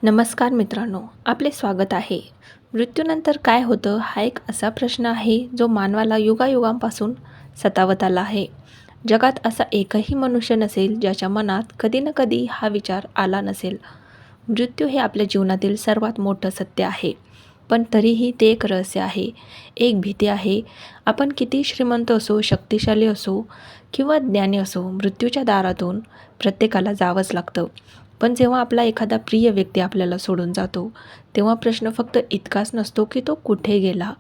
नमस्कार मित्रांनो, आपले स्वागत आहे. मृत्यूनंतर काय होतं हा एक असा प्रश्न आहे जो मानवाला युगायुगांपासून सतावत आला आहे. जगात असा एकही मनुष्य नसेल ज्याच्या मनात कधी ना कधी हा विचार आला नसेल. मृत्यू हे आपल्या जीवनातील सर्वात मोठं सत्य आहे. पण तरीही ते एक रहस्य आहे, एक भीती आहे. आपण किती श्रीमंत असो, शक्तिशाली असो किंवा ज्ञानी असो, मृत्यूच्या दारातून प्रत्येकाला जावंच लागतं. पण जेव्हा आपला एखादा प्रिय व्यक्ती आपल्याला सोडून जातो, तेव्हा प्रश्न फक्त इतकाच नसतो की तो कुठे गेला,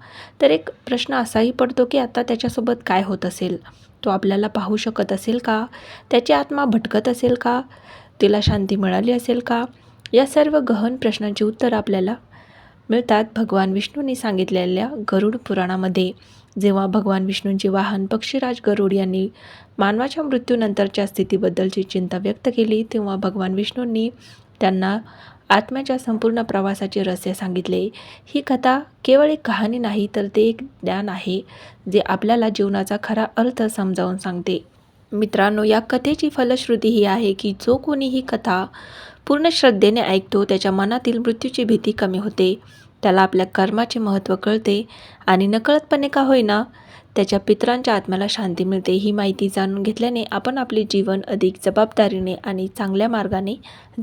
तर एक प्रश्न असाही पडतो की आता त्याच्यासोबत काय होत असेल? तो आपल्याला पाहू शकत असेल का? त्याची आत्मा भटकत असेल का? तिला शांती मिळाली असेल का? या सर्व गहन प्रश्नांची उत्तरं आपल्याला मिळतात भगवान विष्णूंनी सांगितलेल्या गरुड पुराणामध्ये. जेव्हा भगवान विष्णूंचे वाहन पक्षीराज गरुड यांनी मानवाच्या मृत्यूनंतरच्या स्थितीबद्दलची चिंता व्यक्त केली, तेव्हा भगवान विष्णूंनी त्यांना आत्म्याच्या संपूर्ण प्रवासाचे रहस्य सांगितले. ही कथा केवळ एक कहाणी नाही, तर ते एक ज्ञान आहे जे आपल्याला जीवनाचा खरा अर्थ समजावून सांगते. मित्रांनो, या कथेची फलश्रुती ही आहे की जो कोणी ही कथा पूर्ण श्रद्धेने ऐकतो त्याच्या मनातील मृत्यूची भीती कमी होते, त्याला आपल्या कर्माचे महत्त्व कळते आणि नकळतपणे का होईना त्याच्या पितरांच्या आत्म्याला शांती मिळते. ही माहिती जाणून घेतल्याने आपण आपले जीवन अधिक जबाबदारीने आणि चांगल्या मार्गाने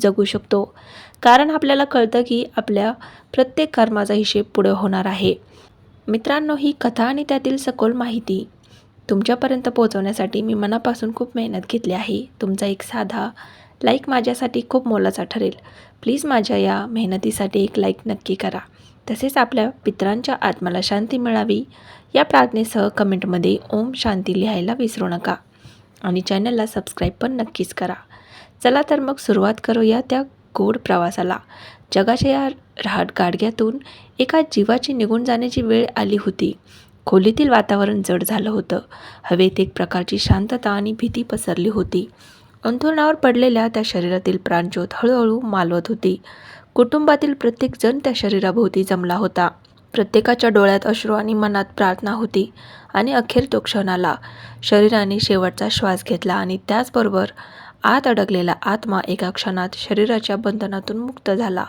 जगू शकतो. कारण आपल्याला कळतं की आपल्या प्रत्येक कर्माचा हिशेब पुढे होणार आहे. मित्रांनो, ही कथा आणि त्यातील सखोल माहिती तुमच्यापर्यंत पोहोचवण्यासाठी मी मनापासून खूप मेहनत घेतली आहे. तुमचा एक साधा लाईक माझ्यासाठी खूप मोलाचा ठरेल. प्लीज माझ्या या मेहनतीसाठी एक लाईक नक्की करा. तसेच आपल्या पितरांच्या आत्म्याला शांती मिळावी या प्रार्थनेसह कमेंटमध्ये ओम शांती लिहायला विसरू नका आणि चॅनलला सबस्क्राईब पण नक्कीच करा. चला तर मग सुरुवात करूया त्या गोड प्रवासाला. जगाच्या या रहाट गाडग्यातून एका जीवाची निघून जाण्याची वेळ आली होती. खोलीतील वातावरण जड झालं होतं. हवेत एक प्रकारची शांतता आणि भीती पसरली होती. अंथरुणावर पडलेल्या त्या शरीरातील प्राणज्योत हळूहळू मालवत होती. कुटुंबातील प्रत्येक जण त्या शरीराभोवती जमला होता. प्रत्येकाच्या डोळ्यात अश्रू आणि मनात प्रार्थना होती. आणि अखेर तो क्षण आला. शरीराने शेवटचा श्वास घेतला आणि त्याचबरोबर आत अडकलेला आत्मा एका क्षणात शरीराच्या बंधनातून मुक्त झाला.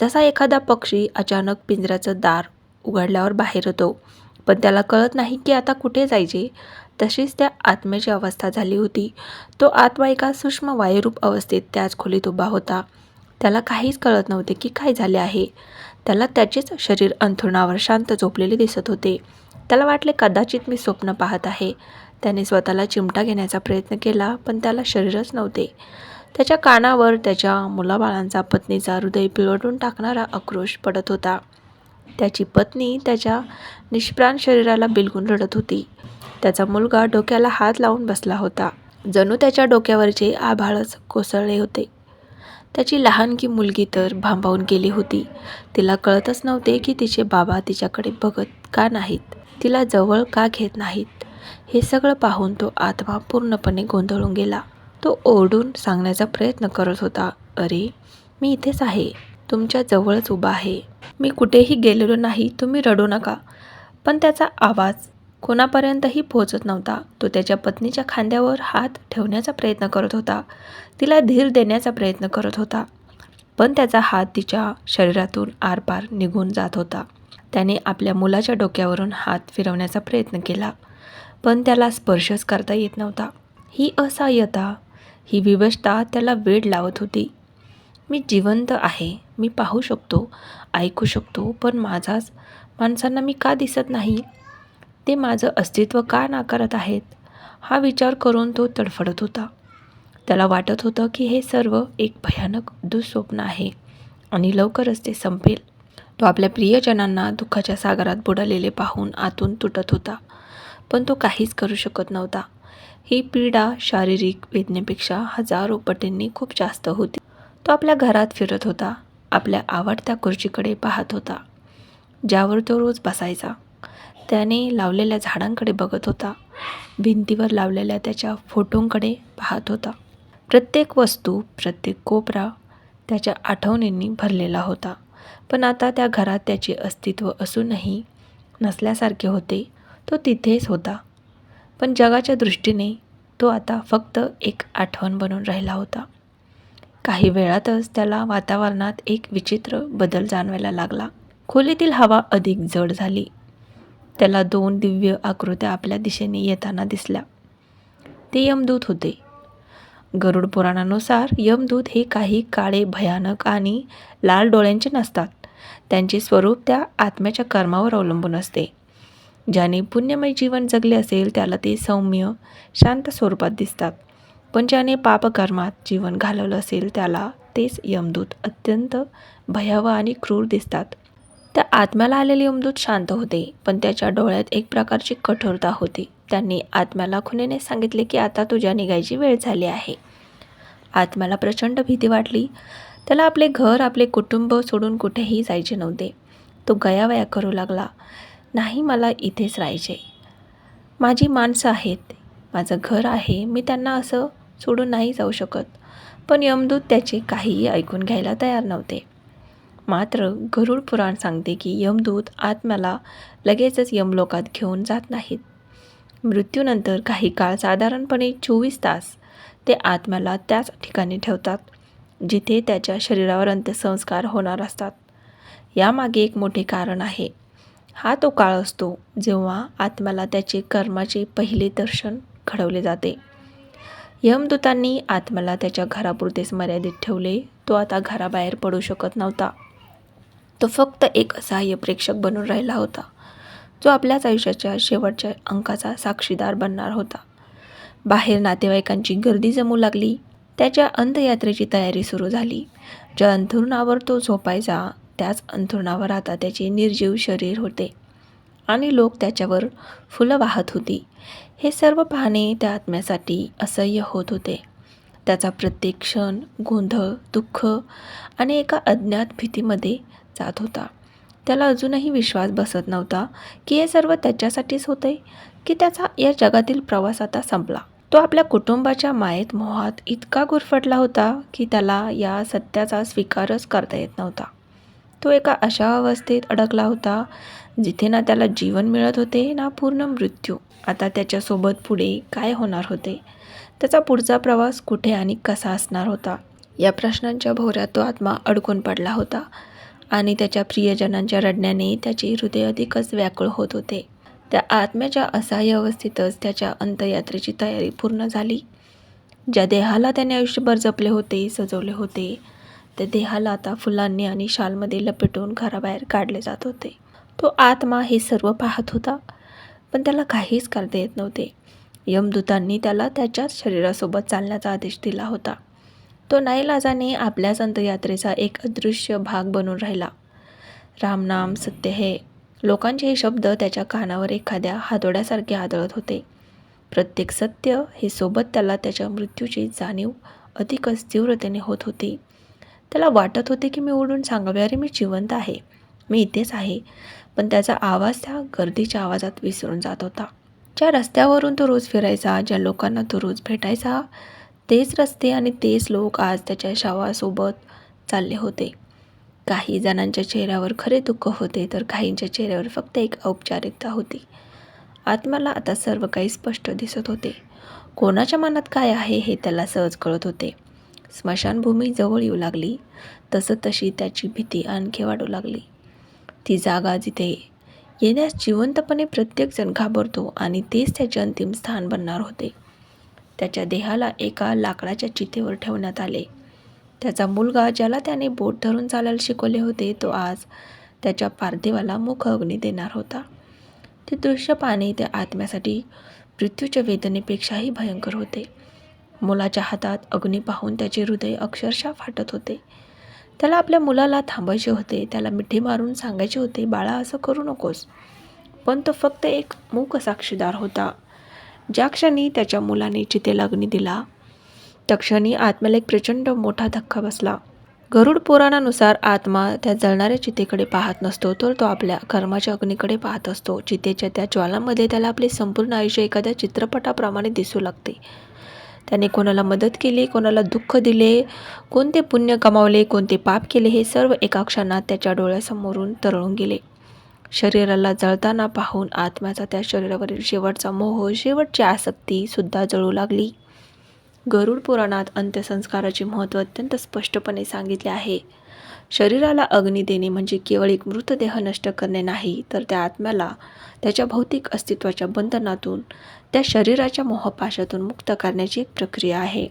जसा एखादा पक्षी अचानक पिंजऱ्याचं दार उघडल्यावर बाहेर येतो, पण त्याला कळत नाही की आता कुठे जायचे, तशीच त्या आत्म्याची अवस्था झाली होती. तो आत्मा एका सूक्ष्म वायुरूप अवस्थेत त्याच खोलीत उभा होता. त्याला काहीच कळत नव्हते की काय झाले आहे. त्याला त्याचेच शरीर अंथरुणावर शांत झोपलेले दिसत होते. त्याला वाटले कदाचित मी स्वप्न पाहत आहे. त्याने स्वतःला चिमटा घेण्याचा प्रयत्न केला, पण त्याला शरीरच नव्हते. त्याच्या कानावर त्याच्या मुलाबाळांचा, पत्नीचा हृदय पिळवटून टाकणारा आक्रोश पडत होता. त्याची पत्नी त्याच्या निष्प्राण शरीराला बिलगून रडत होती. त्याचा मुलगा डोक्याला हात लावून बसला होता. जणू त्याच्या डोक्यावरचे आभाळच कोसळले होते. त्याची लहानकी मुलगी तर भांबावून गेली होती. तिला कळतच नव्हते की तिचे बाबा तिच्याकडे बघत का नाहीत, तिला जवळ का घेत नाहीत. हे सगळं पाहून तो आत्मा पूर्णपणे गोंधळून गेला. तो ओरडून सांगण्याचा प्रयत्न करत होता, अरे, मी इथेच आहे, तुमच्या जवळच उभा आहे, मी कुठेही गेलेलो नाही, तुम्ही रडू नका. पण त्याचा आवाज कोणापर्यंतही पोहोचत नव्हता. तो त्याच्या पत्नीच्या खांद्यावर हात ठेवण्याचा प्रयत्न करत होता, तिला धीर देण्याचा प्रयत्न करत होता, पण त्याचा हात तिच्या शरीरातून आरपार निघून जात होता. त्याने आपल्या मुलाच्या डोक्यावरून हात फिरवण्याचा प्रयत्न केला, पण त्याला स्पर्शच करता येत नव्हता. ही असहाय्यता, ही विवशता त्याला वेड लावत होती. मी जिवंत आहे, मी पाहू शकतो, ऐकू शकतो, पण माझाच माणसांना मी का दिसत नाही? ते माझं अस्तित्व का नाकारत आहेत? हा विचार करून तो तडफडत होता. त्याला वाटत होतं की हे सर्व एक भयानक दुःस्वप्न आहे आणि लवकरच ते संपेल. तो आपल्या प्रियजनांना दुःखाच्या सागरात बुडालेले पाहून आतून तुटत होता, पण तो काहीच करू शकत नव्हता. ही पीडा शारीरिक वेदनेपेक्षा हजारो पटींनी खूप जास्त होती. तो आपल्या घरात फिरत होता, आपल्या आवडत्या खुर्चीकडे पाहत होता, ज्यावर तो रोज बसायचा. त्याने लावलेल्या झाडांकडे बघत होता, भिंतीवर लावलेल्या त्याच्या फोटोंकडे पाहत होता. प्रत्येक वस्तू, प्रत्येक कोपरा त्याच्या आठवणींनी भरलेला होता. पण आता त्या घरात त्याचे अस्तित्व असूनही नसल्यासारखे होते. तो तिथेच होता, पण जगाच्या दृष्टीने तो आता फक्त एक आठवण बनून राहिला होता. काही वेळातच त्याला वातावरणात एक विचित्र बदल जाणवायला लागला. खोलीतील हवा अधिक जड झाली. त्याला 2 दिव्य आकृत्या आपल्या दिशेने येताना दिसल्या. ते यमदूत होते. गरुड पुराणानुसार यमदूत हे काही काळे, भयानक आणि लाल डोळ्यांचे नसतात. त्यांचे स्वरूप त्या आत्म्याच्या कर्मावर अवलंबून असते. ज्याने पुण्यमय जीवन जगले असेल त्याला ते सौम्य, शांत स्वरूपात दिसतात. पण ज्याने पापकर्मात जीवन घालवलं असेल त्याला तेच यमदूत अत्यंत भयावह आणि क्रूर दिसतात. त्या आत्म्याला आलेले यमदूत शांत होते, पण त्याच्या डोळ्यात एक प्रकारची कठोरता होती. त्यांनी आत्म्याला खुणेने सांगितले की आता तुझ्या निघायची वेळ झाली आहे. आत्म्याला प्रचंड भीती वाटली. त्याला आपले घर, आपले कुटुंब सोडून कुठेही जायचे नव्हते. तो गयावया करू लागला, नाही, मला इथेच राहायचे. माझी माणसं आहेत, माझं घर आहे, मी त्यांना असं सोडून नाही जाऊ शकत. पण यमदूत त्याचे काहीही ऐकून घ्यायला तयार नव्हते. मात्र गरुड पुराण सांगते की यमदूत आत्म्याला लगेचच यमलोकात घेऊन जात नाहीत. मृत्यूनंतर काही काळ, साधारणपणे 24 तास, ते आत्म्याला त्याच ठिकाणी ठेवतात जिथे त्याच्या शरीरावर अंत्यसंस्कार होणार असतात. यामागे एक मोठे कारण आहे. हा तो काळ असतो जेव्हा आत्म्याला त्याचे कर्माचे पहिले दर्शन घडवले जाते. यमदूतांनी आत्म्याला त्याच्या घरापुरतेच मर्यादित ठेवले. तो आता घराबाहेर पडू शकत नव्हता. तो फक्त एक असहाय्य प्रेक्षक बनून राहिला होता, जो आपल्याच आयुष्याच्या शेवटच्या अंकाचा साक्षीदार बनणार होता. बाहेर नातेवाईकांची गर्दी जमू लागली. त्याच्या अंत्ययात्रेची तयारी सुरू झाली. ज्या अंथरुणावर तो झोपायचा त्याच अंथरुणावर आता त्याचे निर्जीव शरीर होते आणि लोक त्याच्यावर फुलं वाहत होती. हे सर्व पाहणे त्या आत्म्यासाठी असह्य होत होते. त्याचा प्रत्येक क्षण गोंधळ, दुःख आणि एका अज्ञात भीतीमध्ये जात होता. त्याला अजूनही विश्वास बसत नव्हता की हे सर्व त्याच्यासाठीच होते, की त्याचा या जगातील प्रवास आता संपला. तो आपल्या कुटुंबाच्या मायेत, मोहात इतका गुरफटला होता की त्याला या सत्याचा स्वीकारच करता येत नव्हता. तो एका अशा अवस्थेत अडकला होता जिथे ना त्याला जीवन मिळत होते ना पूर्ण मृत्यू. आता त्याच्यासोबत पुढे काय होणार होते? त्याचा पुढचा प्रवास कुठे आणि कसा असणार होता? या प्रश्नांच्या भोवऱ्यात तो आत्मा अडकून पडला होता आणि त्याच्या प्रियजनांच्या रडण्याने त्याचे हृदय अधिकच व्याकुळ होत होते. त्या आत्म्याच्या असहाय्य अवस्थेतच त्याच्या अंत्ययात्रेची तयारी पूर्ण झाली. ज्या देहाला त्याने आयुष्यभर जपले होते, सजवले होते, त्या देहाला आता फुलांनी आणि शालमध्ये लपेटून घराबाहेर काढले जात होते. तो आत्मा हे सर्व पाहत होता, पण त्याला काहीच करता येत नव्हते. यमदूतांनी त्याला त्याच्याच शरीरासोबत चालण्याचा आदेश दिला होता. तो नाईलाजाने आपल्याच अंत्ययात्रेचा एक अदृश्य भाग बनून राहिला. रामनाम सत्य हे लोकांचे हे शब्द त्याच्या कानावर एखाद्या हातोड्यासारखे आदळत होते. प्रत्येक सत्य हे सोबत त्याला त्याच्या मृत्यूची जाणीव अधिकच तीव्रतेने होत होती. त्याला वाटत होते की मी ओरडून सांगावे, अरे मी जिवंत आहे, मी इथेच आहे. पण त्याचा आवाज त्या गर्दीच्या आवाजात विसरून जात होता. ज्या रस्त्यावरून तो रोज फिरायचा, ज्या लोकांना तो रोज भेटायचा, तेच रस्ते आणि तेच लोक आज त्याच्या शवासोबत चालले होते. काही जणांच्या चेहऱ्यावर खरे दुःख होते, तर काहींच्या चेहऱ्यावर फक्त एक औपचारिकता होती. आत्म्याला आता सर्व काही स्पष्ट दिसत होते. कोणाच्या मनात काय आहे हे त्याला सहज कळत होते. स्मशानभूमी जवळ येऊ लागली तशी त्याची भीती आणखी वाढू लागली. ती जागा जिथे येण्यास जिवंतपणे प्रत्येकजण घाबरतो आणि तेच त्याचे अंतिम स्थान बनणार होते. त्याच्या देहाला एका लाकडाच्या चितेवर ठेवण्यात आले. त्याचा मुलगा, ज्याला त्याने बोट धरून चालायला शिकवले होते, तो आज त्याच्या पार्थिवाला मुख अग्नी देणार होता. ते दृश्य पाहणे त्या आत्म्यासाठी मृत्यूच्या वेदनेपेक्षाही भयंकर होते. मुलाच्या हातात अग्नी पाहून त्याचे हृदय अक्षरशः फाटत होते. त्याला आपल्या मुलाला थांबायचे होते, त्याला मिठी मारून सांगायचे होते, बाळा असं करू नकोस. पण तो फक्त एक मूक साक्षीदार होता. ज्या क्षणी त्याच्या मुलाने चितेला अग्नी दिला, त्या क्षणी आत्म्याला एक प्रचंड मोठा धक्का बसला. गरुड पुराणानुसार आत्मा त्या जळणाऱ्या चितेकडे पाहत नसतो, तर तो आपल्या कर्माच्या अग्नीकडे पाहत असतो. चितेच्या त्या ज्वालांमध्ये त्याला आपले संपूर्ण आयुष्य एखाद्या चित्रपटाप्रमाणे दिसू लागते. त्याने कोणाला मदत केली, कोणाला दुःख दिले, कोणते पुण्य कमावले, कोणते पाप केले, हे सर्व एका क्षणात त्याच्या डोळ्यासमोरून तरळून गेले. शरीराला जळताना पाहून आत्म्याचा त्या शरीरावरील शेवटचा मोह, शेवटची आसक्ती सुद्धा जळू लागली. गरुड पुराणात अंत्यसंस्काराचे महत्त्व अत्यंत स्पष्टपणे सांगितले आहे. शरीराला अग्नी देणे म्हणजे केवळ एक मृतदेह नष्ट करणे नाही, तर त्या आत्म्याला त्याच्या भौतिक अस्तित्वाच्या बंधनातून, त्या शरीराच्या मोहपाशातून मुक्त करण्याची एक प्रक्रिया आहे.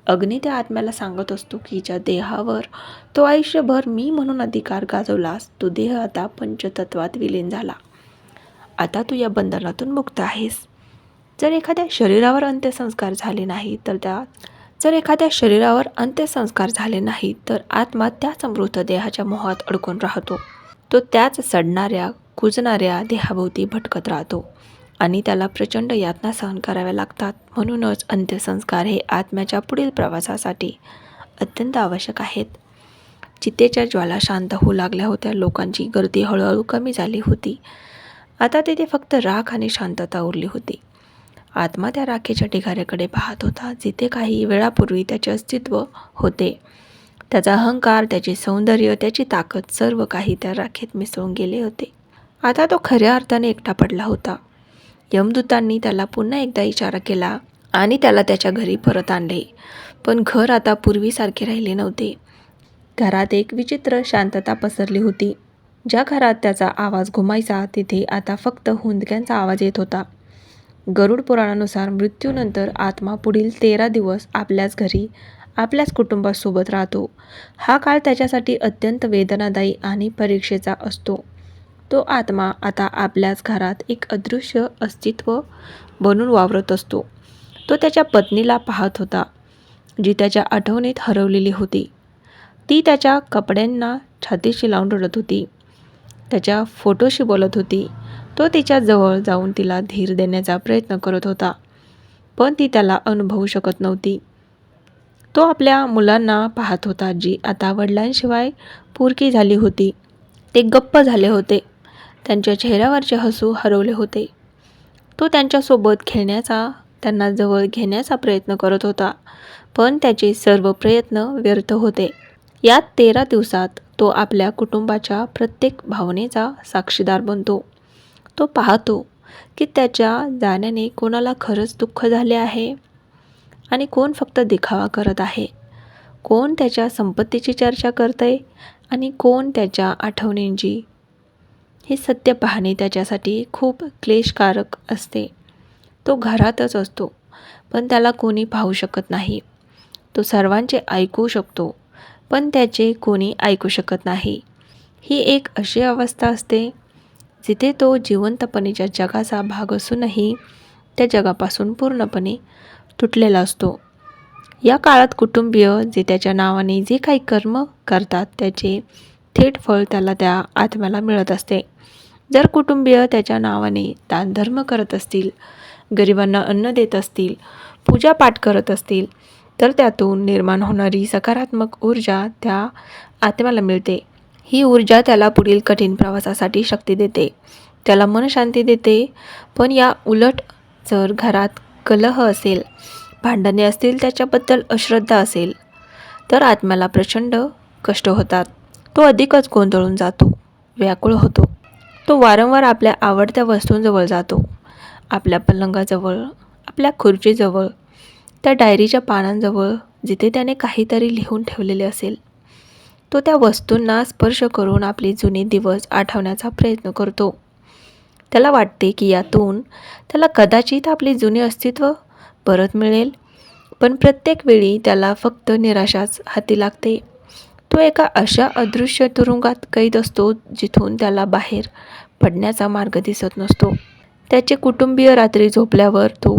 अग्नी त्या आत्म्याला सांगत असतो की ज्या देहावर तो आयुष्यभर मी म्हणून अधिकार गाजवलास, तो देह आता पंचतत्वात विलीन झाला. आता तू या बंधनातून मुक्त आहेस. जर एखाद्या शरीरावर अंत्यसंस्कार झाले नाही तर आत्मा त्याच मृतदेहाच्या मोहात अडकून राहतो. तो त्याच सडणाऱ्या, कुजणाऱ्या देहाभोवती भटकत राहतो आणि त्याला प्रचंड यातना सहन कराव्या लागतात. म्हणूनच अंत्यसंस्कार हे आत्म्याच्या पुढील प्रवासासाठी अत्यंत आवश्यक आहेत. चितेच्या ज्वाला शांत होऊ लागल्या होत्या. लोकांची गर्दी हळूहळू कमी झाली होती. आता तिथे फक्त राख आणि शांतता उरली होती. आत्मा त्या राखेच्या ढिगाऱ्याकडे पाहत होता, जिथे काही वेळापूर्वी त्याचे अस्तित्व होते. त्याचा अहंकार, त्याचे सौंदर्य, त्याची ताकद, सर्व काही त्या राखेत मिसळून गेले होते. आता तो खऱ्या अर्थाने एकटा पडला होता. यमदूतांनी त्याला पुन्हा एकदा इशारा केला आणि त्याला त्याच्या घरी परत आणले. पण घर आता पूर्वीसारखे राहिले नव्हते. घरात एक विचित्र शांतता पसरली होती. ज्या घरात त्याचा आवाज घुमायचा, तिथे आता फक्त हुंदक्यांचा आवाज येत होता. गरुड पुराणानुसार मृत्यूनंतर आत्मा पुढील 13 दिवस आपल्याच घरी, आपल्याच कुटुंबासोबत राहतो. हा काळ त्याच्यासाठी अत्यंत वेदनादायी आणि परीक्षेचा असतो. तो आत्मा आता आपल्याच घरात एक अदृश्य अस्तित्व बनून वावरत असतो. तो त्याच्या पत्नीला पाहत होता, जी त्याच्या आठवणीत हरवलेली होती. ती त्याच्या कपड्यांना छातीशी लावून रडत होती, त्याच्या फोटोशी बोलत होती. तो तिच्या जवळ जाऊन तिला धीर देण्याचा प्रयत्न करत होता, पण ती त्याला अनुभवू शकत नव्हती. तो आपल्या मुलांना पाहत होता, जी आता वडिलांशिवाय पोरकी झाली होती. ते गप्प झाले होते. त्यांच्या चेहऱ्यावरचे हसू हरवले होते. तो त्यांच्यासोबत खेळण्याचा, त्यांना जवळ घेण्याचा प्रयत्न करत होता, पण त्याचे सर्व प्रयत्न व्यर्थ होते. या 13 दिवसात तो आपल्या कुटुंबाच्या प्रत्येक भावनेचा साक्षीदार बनतो. तो पाहतो की त्याच्या जाण्याने कोणाला खरंच दुःख झाले आहे आणि कोण फक्त दिखावा करत आहे. कोण त्याच्या संपत्तीची चर्चा करतंय आणि कोण त्याच्या आठवणींची. हे सत्य पाहणे त्याच्यासाठी खूप क्लेशकारक असते. तो घरातच असतो, पण त्याला कोणी पाहू शकत नाही. तो सर्वांचे ऐकू शकतो, पण त्याचे कोणी ऐकू शकत नाही. ही एक अशी अवस्था असते जिथे तो जिवंतपणीच्या जगाचा भाग असूनही त्या जगापासून पूर्णपणे तुटलेला असतो. या काळात कुटुंबीय जे त्याच्या नावाने जे काही कर्म करतात, त्याचे थेट फळ त्याला, त्या आत्म्याला मिळत असते. जर कुटुंबीय त्याच्या नावाने दानधर्म करत असतील, गरिबांना अन्न देत असतील, पूजापाठ करत असतील, तर त्यातून निर्माण होणारी सकारात्मक ऊर्जा त्या आत्म्याला मिळते. ही ऊर्जा त्याला पुढील कठीण प्रवासासाठी शक्ती देते, त्याला मनशांती देते. पण या उलट जर घरात कलह असेल, भांडणे असतील, त्याच्याबद्दल अश्रद्धा असेल, तर आत्म्याला प्रचंड कष्ट होतात. तो अधिकच गोंधळून जातो, व्याकुळ होतो. तो वारंवार आपल्या आवडत्या वस्तूंजवळ जातो, आपल्या पलंगाजवळ, आपल्या खुर्चीजवळ, त्या डायरीच्या पानांजवळ, जिथे त्याने काहीतरी लिहून ठेवलेले असेल. तो त्या वस्तूंना स्पर्श करून आपले जुने दिवस आठवण्याचा प्रयत्न करतो. त्याला वाटते की यातून त्याला कदाचित आपले जुने अस्तित्व परत मिळेल, पण प्रत्येक वेळी त्याला फक्त निराशाच हाती लागते. तो एका अशा अदृश्य तुरुंगात कैद असतो, जिथून त्याला बाहेर पडण्याचा मार्ग दिसत नसतो. त्याचे कुटुंबीय रात्री झोपल्यावर तो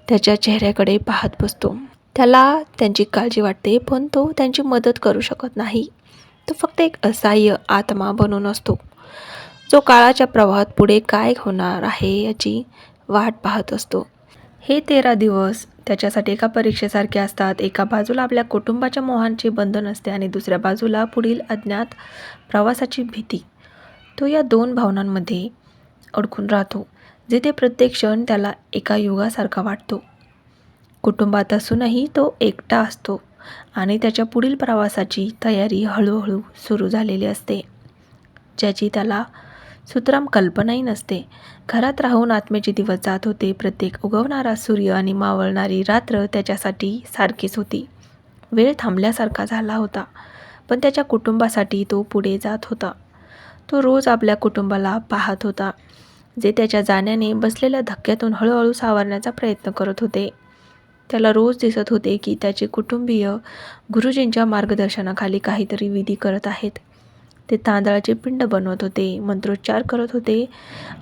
त्याच्या चेहऱ्याकडे पाहत बसतो. त्याला त्यांची काळजी वाटते, पण तो त्यांची मदत करू शकत नाही. तो फक्त एक असहाय्य आत्मा बनून असतो, जो काळाच्या प्रवाहात पुढे काय होणार आहे याची वाट पाहत असतो. हे 13 दिवस त्याच्यासाठी एका परीक्षेसारखे असतात. एका बाजूला आपल्या कुटुंबाच्या मोहांचे बंधन असते आणि दुसऱ्या बाजूला पुढील अज्ञात प्रवासाची भीती. तो या दोन भावनांमध्ये अडकून राहतो, जिथे प्रत्येक क्षण त्याला एका युगासारखा वाटतो. कुटुंबात असूनही तो एकटा असतो आणि त्याच्या पुढील प्रवासाची तयारी हळूहळू सुरू झालेली असते, ज्याची त्याला सुतराम कल्पनाही नसते. घरात राहून आत्म्याचे दिवस जात होते. प्रत्येक उगवणारा सूर्य आणि मावळणारी रात्र त्याच्यासाठी सारखीच होती. वेळ थांबल्यासारखा झाला होता, पण त्याच्या कुटुंबासाठी तो पुढे जात होता. तो रोज आपल्या कुटुंबाला पाहत होता, जे त्याच्या जाण्याने बसलेल्या धक्क्यातून हळूहळू सावरण्याचा प्रयत्न करत होते. त्याला रोज दिसत होते की त्याचे कुटुंबीय गुरुजींच्या मार्गदर्शनाखाली काहीतरी विधी करत आहेत. ते तांदळाचे पिंड बनवत होते, मंत्रोच्चार करत होते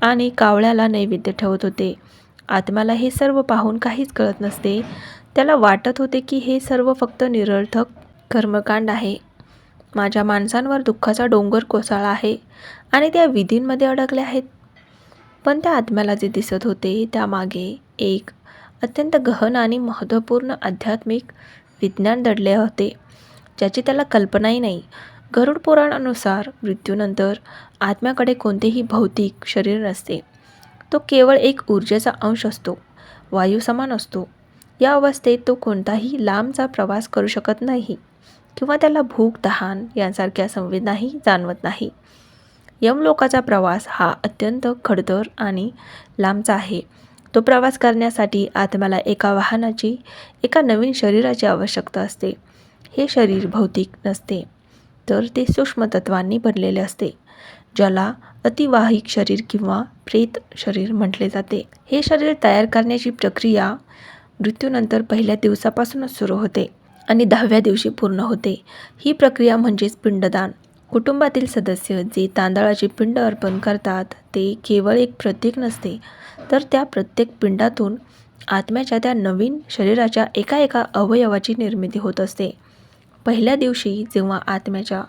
आणि कावळ्याला नैवेद्य ठेवत होते. आत्म्याला हे सर्व पाहून काहीच कळत नसते. त्याला वाटत होते की हे सर्व फक्त निरर्थक कर्मकांड आहे. माझ्या माणसांवर दुःखाचा डोंगर कोसळला आहे आणि त्या विधींमध्ये अडकले आहेत. पण त्या आत्म्याला जे दिसत होते त्यामागे एक अत्यंत गहन आणि महत्त्वपूर्ण आध्यात्मिक विज्ञान दडले होते, ज्याची त्याला कल्पनाही नाही. गरुड पुराणानुसार मृत्यूनंतर आत्म्याकडे कोणतेही भौतिक शरीर नसते. तो केवळ एक ऊर्जेचा अंश असतो, वायू समान असतो. या अवस्थेत तो कोणताही लांबचा प्रवास करू शकत नाही किंवा त्याला भूक, तहान यांसारख्या संवेदनाही जाणवत नाही. यमलोकाचा प्रवास हा अत्यंत खडतर आणि लांबचा आहे. तो प्रवास करण्यासाठी आत्म्याला एका वाहनाची, एका नवीन शरीराची आवश्यकता असते. हे शरीर भौतिक नसते, तर ते सूक्ष्म तत्वांनी बनलेले असते, ज्याला अतिवाहिक शरीर किंवा प्रेत शरीर म्हटले जाते. हे शरीर तयार करण्याची प्रक्रिया मृत्यूनंतर पहिल्या दिवसापासूनच सुरू होते आणि 10व्या दिवशी पूर्ण होते. ही प्रक्रिया म्हणजेच पिंडदान. कुटुंबातील सदस्य जे तांदळाचे पिंड अर्पण करतात, ते केवळ एक प्रतीक नसते, तर त्या प्रत्येक पिंडातून आत्म्याच्या त्या नवीन शरीराच्या एका अवयवाची निर्मिती होत असते. पहिल्या दिवशी जेव्हा आत्म्याच्या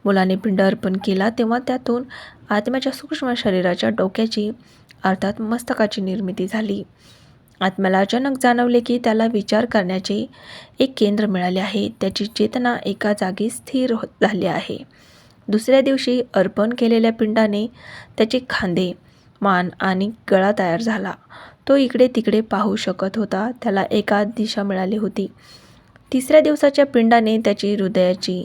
मुलाने पिंड अर्पण केला, तेव्हा त्यातून आत्म्याच्या सूक्ष्म शरीराच्या डोक्याची अर्थात मस्तकाची निर्मिती झाली. आत्म्याला अचानक जाणवले की त्याला विचार करण्याचे एक केंद्र मिळाले आहे. त्याची चेतना एका जागी स्थिर झाली आहे. दुसऱ्या दिवशी अर्पण केलेल्या पिंडाने त्याचे खांदे, मान आणि गळा तयार झाला. तो इकडे तिकडे पाहू शकत होता. त्याला एका दिशा मिळाली होती. तिसऱ्या दिवसाच्या पिंडाने त्याची हृदयाची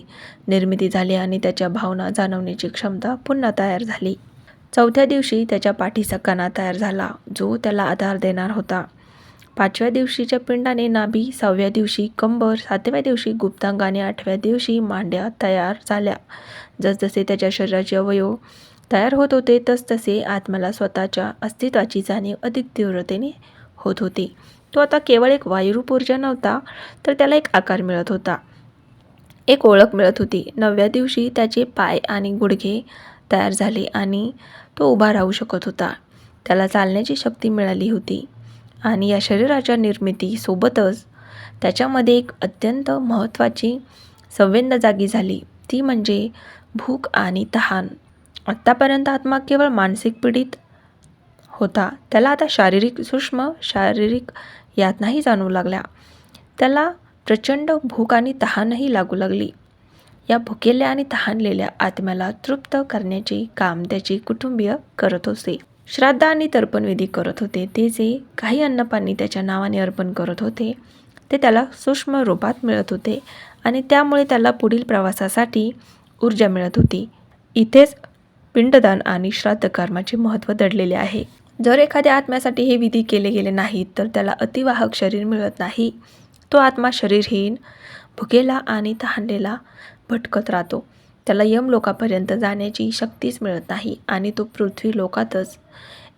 निर्मिती झाली आणि त्याच्या भावना जाणवण्याची क्षमता पुन्हा तयार झाली. चौथ्या दिवशी त्याच्या पाठीचा कणा तयार झाला, जो त्याला आधार देणार होता. 5व्या दिवशीच्या पिंडाने नाभी, 6व्या दिवशी कंबर, 7व्या दिवशी गुप्तांग आणि 8व्या दिवशी मांड्या तयार झाल्या. जसजसे त्याच्या शरीराचे अवयव तयार होत होते, तसतसे आत्म्याला स्वतःच्या अस्तित्वाची जाणीव अधिक तीव्रतेने होत होती. तो आता केवळ एक वायुरूप ऊर्जा नव्हता, तर त्याला एक आकार मिळत होता, एक ओळख मिळत होती. 9व्या दिवशी त्याचे पाय आणि गुडघे तयार झाले आणि तो उभा राहू शकत होता. त्याला चालण्याची शक्ती मिळाली होती आणि या शरीराच्या निर्मितीसोबतच त्याच्यामध्ये एक अत्यंत महत्त्वाची संवेदना जागी झाली, ती म्हणजे भूक आणि तहान. आत्तापर्यंत आत्मा केवळ मानसिक पीडित होता, त्याला आता सूक्ष्म शारीरिक यातनाही जाणवू लागल्या. त्याला प्रचंड भूक आणि तहानही लागू लागली. या भुकेल्या आणि तहानलेल्या आत्म्याला तृप्त करण्याचे काम त्याचे कुटुंबीय करत होते. श्राद्ध आणि तर्पणविधी करत होते. ते जे काही अन्नपाणी त्याच्या नावाने अर्पण करत होते, ते त्याला सूक्ष्म रूपात मिळत होते आणि त्यामुळे त्याला पुढील प्रवासासाठी ऊर्जा मिळत होती. इथेच पिंडदान आणि श्राद्ध कर्माचे महत्त्व दडलेले आहे. जर एखाद्या आत्म्यासाठी हे विधी केले गेले नाहीत, तर त्याला अतिवाहक शरीर मिळत नाही. तो आत्मा शरीरहीन, भुकेला आणि तहानलेला भटकत राहतो. त्याला यमलोकापर्यंत जाण्याची शक्तीच मिळत नाही आणि तो पृथ्वी लोकातच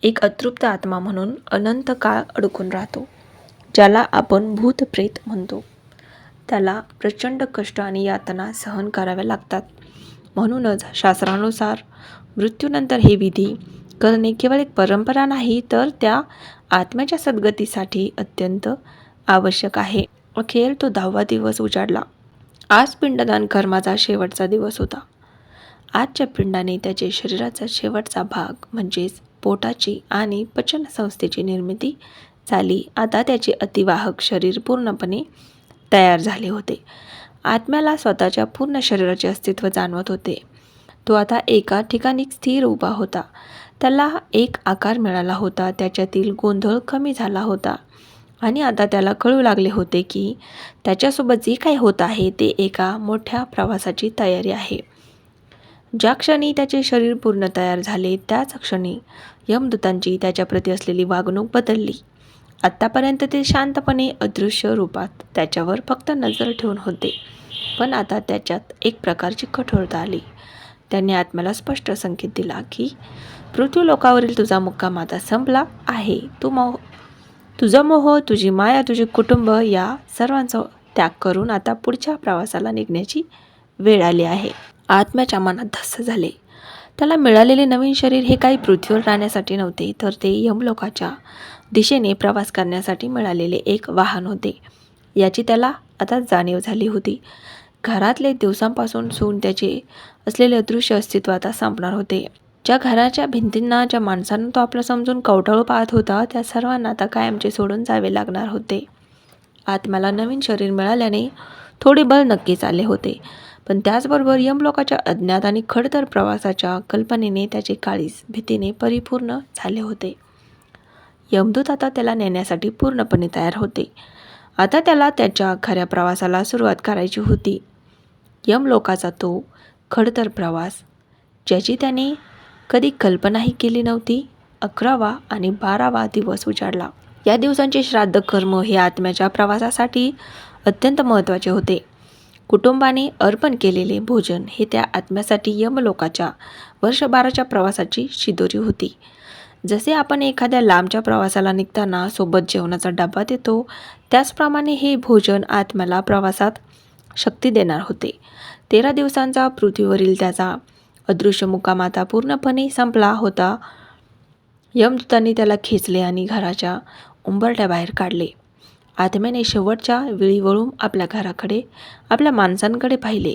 एक अतृप्त आत्मा म्हणून अनंत काळ अडकून राहतो, ज्याला आपण भूतप्रेत म्हणतो. त्याला प्रचंड कष्ट आणि यातना सहन कराव्या लागतात. म्हणूनच शास्त्रानुसार मृत्यूनंतर हे विधी करणे केवळ एक परंपरा नाही, तर त्या आत्म्याच्या सद्गतीसाठी अत्यंत आवश्यक आहे. अखेर तो 10वा दिवस उजाडला. आज पिंडदान कर्माचा शेवटचा दिवस होता. आजच्या पिंडाने त्याचे शरीराचा शेवटचा भाग म्हणजेच पोटाची आणि पचन संस्थेची निर्मिती झाली. आता त्याचे अतिवाहक शरीर पूर्णपणे तयार झाले होते. आत्म्याला स्वतःच्या पूर्ण शरीराचे अस्तित्व जाणवत होते. तो आता एका ठिकाणी स्थिर उभा होता. त्याला एक आकार मिळाला होता. त्याच्यातील गोंधळ कमी झाला होता आणि आता त्याला कळू लागले होते की त्याच्यासोबत जे काही होत आहे ते एका मोठ्या प्रवासाची तयारी आहे. ज्या क्षणी त्याचे शरीर पूर्ण तयार झाले त्याच क्षणी यमदूतांची त्याच्याप्रती असलेली वागणूक बदलली. आत्तापर्यंत ते शांतपणे अदृश्य रूपात त्याच्यावर फक्त नजर ठेवून होते, पण आता त्याच्यात एक प्रकारची कठोरता आली. त्यांनी आत्म्याला स्पष्ट संकेत दिला की पृथ्वीलोकावरील तुझा मुक्काम आता संपला आहे. तुझा मोह, तुझी माया, तुझे कुटुंब या सर्वांचा त्याग करून आता पुढच्या प्रवासाला निघण्याची वेळ आली आहे. आत्म्याच्या मनात धस्स झाले. त्याला मिळालेले नवीन शरीर हे काही पृथ्वीवर राहण्यासाठी नव्हते, तर ते यमलोकाच्या दिशेने प्रवास करण्यासाठी मिळालेले एक वाहन होते, याची त्याला आता जाणीव झाली होती. घरातले दिवसांपासून सून त्याचे असलेले अदृश्य अस्तित्व आता संपणार होते. ज्या घराच्या भिंतींना, ज्या माणसांना तो आपलं समजून कवटाळू पाहत होता, त्या सर्वांना आता कायमचे सोडून जावे लागणार होते. आत्म्याला नवीन शरीर मिळाल्याने थोडे बळ नक्कीच आले होते, पण त्याचबरोबर यमलोकाच्या अज्ञात आणि खडतर प्रवासाच्या कल्पनेने त्याचे काळीज भीतीने परिपूर्ण झाले होते. यमदूत आता त्याला नेण्यासाठी पूर्णपणे तयार होते. आता त्याला त्याच्या खऱ्या प्रवासाला सुरुवात करायची होती. यमलोकाचा तो खडतर प्रवास, ज्याची त्याने कधी कल्पनाही केली नव्हती. 11वा आणि 12वा दिवस उजाडला. या दिवसांचे श्राद्ध कर्म हे आत्म्याच्या प्रवासासाठी अत्यंत महत्त्वाचे होते. कुटुंबाने अर्पण केलेले भोजन हे त्या आत्म्यासाठी यमलोकाच्या वर्षभराच्या प्रवासाची शिदोरी होती. जसे आपण एखाद्या लांबच्या प्रवासाला निघताना सोबत जेवणाचा डबा देतो, त्याचप्रमाणे हे भोजन आत्म्याला प्रवासात शक्ती देणार होते. 13 दिवसांचा पृथ्वीवरील त्याचा अदृश्य मुक्काम आता पूर्णपणे संपला होता. यमदूतांनी त्याला खेचले आणि घराच्या उंबरठ्याबाहेर काढले. आत्म्याने शेवटच्या वेळी वळून आपल्या घराकडे, आपल्या माणसांकडे पाहिले.